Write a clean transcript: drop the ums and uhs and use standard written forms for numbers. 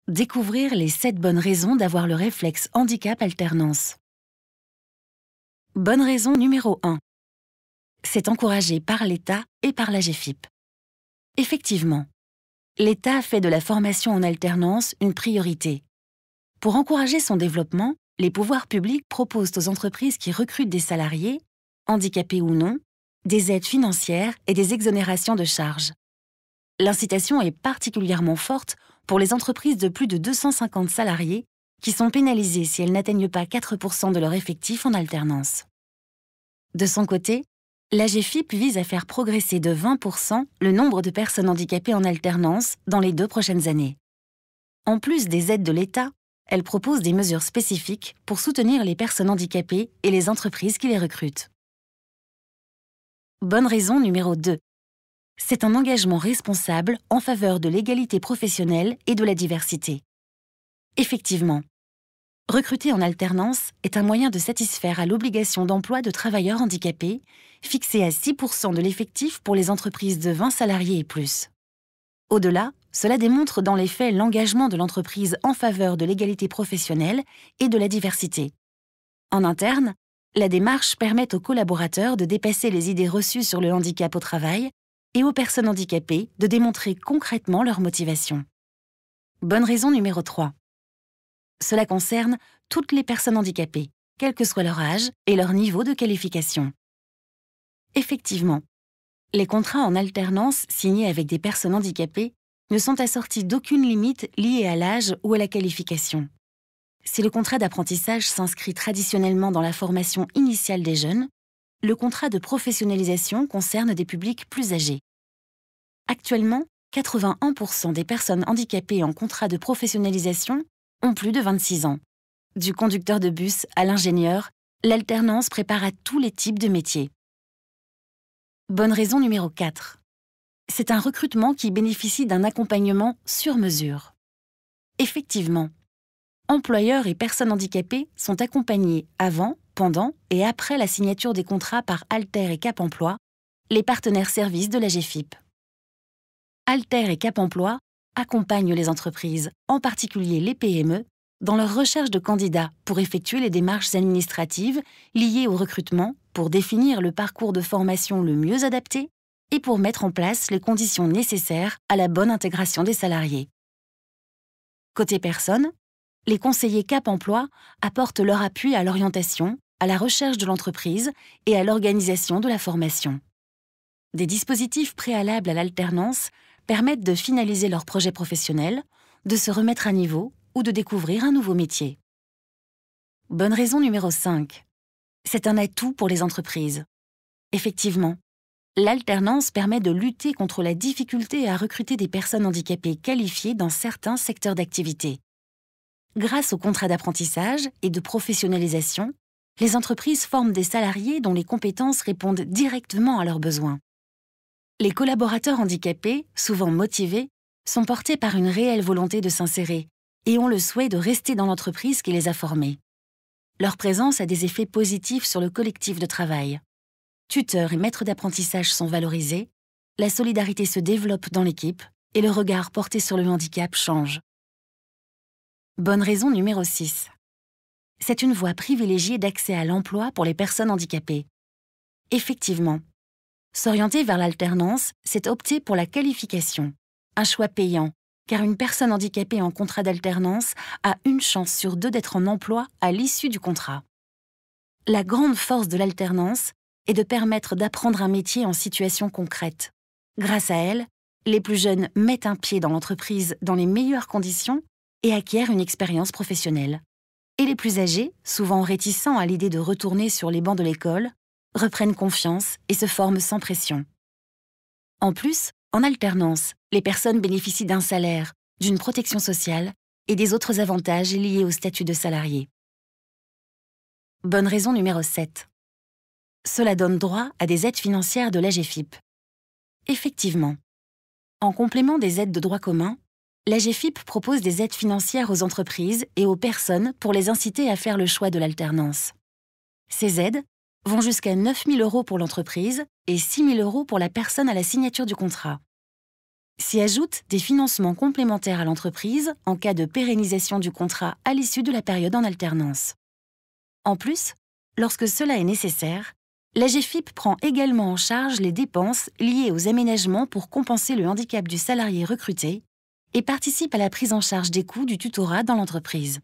Découvrir les 7 bonnes raisons d'avoir le réflexe handicap alternance. Bonne raison numéro 1. C'est encouragé par l'État et par l'AGEFIP. Effectivement, l'État fait de la formation en alternance une priorité. Pour encourager son développement, les pouvoirs publics proposent aux entreprises qui recrutent des salariés, handicapés ou non, des aides financières et des exonérations de charges. L'incitation est particulièrement forte pour les entreprises de plus de 250 salariés qui sont pénalisées si elles n'atteignent pas 4% de leur effectif en alternance. De son côté, l'AGEFIP vise à faire progresser de 20% le nombre de personnes handicapées en alternance dans les 2 prochaines années. En plus des aides de l'État, elle propose des mesures spécifiques pour soutenir les personnes handicapées et les entreprises qui les recrutent. Bonne raison numéro 2. C'est un engagement responsable en faveur de l'égalité professionnelle et de la diversité. Effectivement, recruter en alternance est un moyen de satisfaire à l'obligation d'emploi de travailleurs handicapés, fixée à 6% de l'effectif pour les entreprises de 20 salariés et plus. Au-delà, cela démontre dans les faits l'engagement de l'entreprise en faveur de l'égalité professionnelle et de la diversité. En interne, la démarche permet aux collaborateurs de dépasser les idées reçues sur le handicap au travail et aux personnes handicapées de démontrer concrètement leur motivation. Bonne raison numéro 3. Cela concerne toutes les personnes handicapées, quel que soit leur âge et leur niveau de qualification. Effectivement, les contrats en alternance signés avec des personnes handicapées ne sont assortis d'aucune limite liée à l'âge ou à la qualification. Si le contrat d'apprentissage s'inscrit traditionnellement dans la formation initiale des jeunes, le contrat de professionnalisation concerne des publics plus âgés. Actuellement, 81% des personnes handicapées en contrat de professionnalisation ont plus de 26 ans. Du conducteur de bus à l'ingénieur, l'alternance prépare à tous les types de métiers. Bonne raison numéro 4. C'est un recrutement qui bénéficie d'un accompagnement sur mesure. Effectivement, employeurs et personnes handicapées sont accompagnés avant, pendant et après la signature des contrats par Alter et Cap Emploi, les partenaires services de l'AGEFIP. Alter et Cap Emploi accompagnent les entreprises, en particulier les PME, dans leur recherche de candidats pour effectuer les démarches administratives liées au recrutement, pour définir le parcours de formation le mieux adapté et pour mettre en place les conditions nécessaires à la bonne intégration des salariés. Côté personnes, les conseillers Cap Emploi apportent leur appui à l'orientation, à la recherche de l'entreprise et à l'organisation de la formation. Des dispositifs préalables à l'alternance permettent de finaliser leur projet professionnel, de se remettre à niveau ou de découvrir un nouveau métier. Bonne raison numéro 5. C'est un atout pour les entreprises. Effectivement, l'alternance permet de lutter contre la difficulté à recruter des personnes handicapées qualifiées dans certains secteurs d'activité. Grâce aux contrats d'apprentissage et de professionnalisation, les entreprises forment des salariés dont les compétences répondent directement à leurs besoins. Les collaborateurs handicapés, souvent motivés, sont portés par une réelle volonté de s'insérer et ont le souhait de rester dans l'entreprise qui les a formés. Leur présence a des effets positifs sur le collectif de travail. Tuteurs et maîtres d'apprentissage sont valorisés, la solidarité se développe dans l'équipe et le regard porté sur le handicap change. Bonne raison numéro 6. C'est une voie privilégiée d'accès à l'emploi pour les personnes handicapées. Effectivement, s'orienter vers l'alternance, c'est opter pour la qualification, un choix payant, car une personne handicapée en contrat d'alternance a une chance sur 2 d'être en emploi à l'issue du contrat. La grande force de l'alternance est de permettre d'apprendre un métier en situation concrète. Grâce à elle, les plus jeunes mettent un pied dans l'entreprise dans les meilleures conditions et acquièrent une expérience professionnelle. Et les plus âgés, souvent réticents à l'idée de retourner sur les bancs de l'école, reprennent confiance et se forment sans pression. En plus, en alternance, les personnes bénéficient d'un salaire, d'une protection sociale et des autres avantages liés au statut de salarié. Bonne raison numéro 7. Cela donne droit à des aides financières de l'AGEFIP. Effectivement, en complément des aides de droit commun, l'AGEFIP propose des aides financières aux entreprises et aux personnes pour les inciter à faire le choix de l'alternance. Ces aides vont jusqu'à 9 000 € pour l'entreprise et 6 000 € pour la personne à la signature du contrat. S'y ajoutent des financements complémentaires à l'entreprise en cas de pérennisation du contrat à l'issue de la période en alternance. En plus, lorsque cela est nécessaire, l'AGEFIP prend également en charge les dépenses liées aux aménagements pour compenser le handicap du salarié recruté et participe à la prise en charge des coûts du tutorat dans l'entreprise.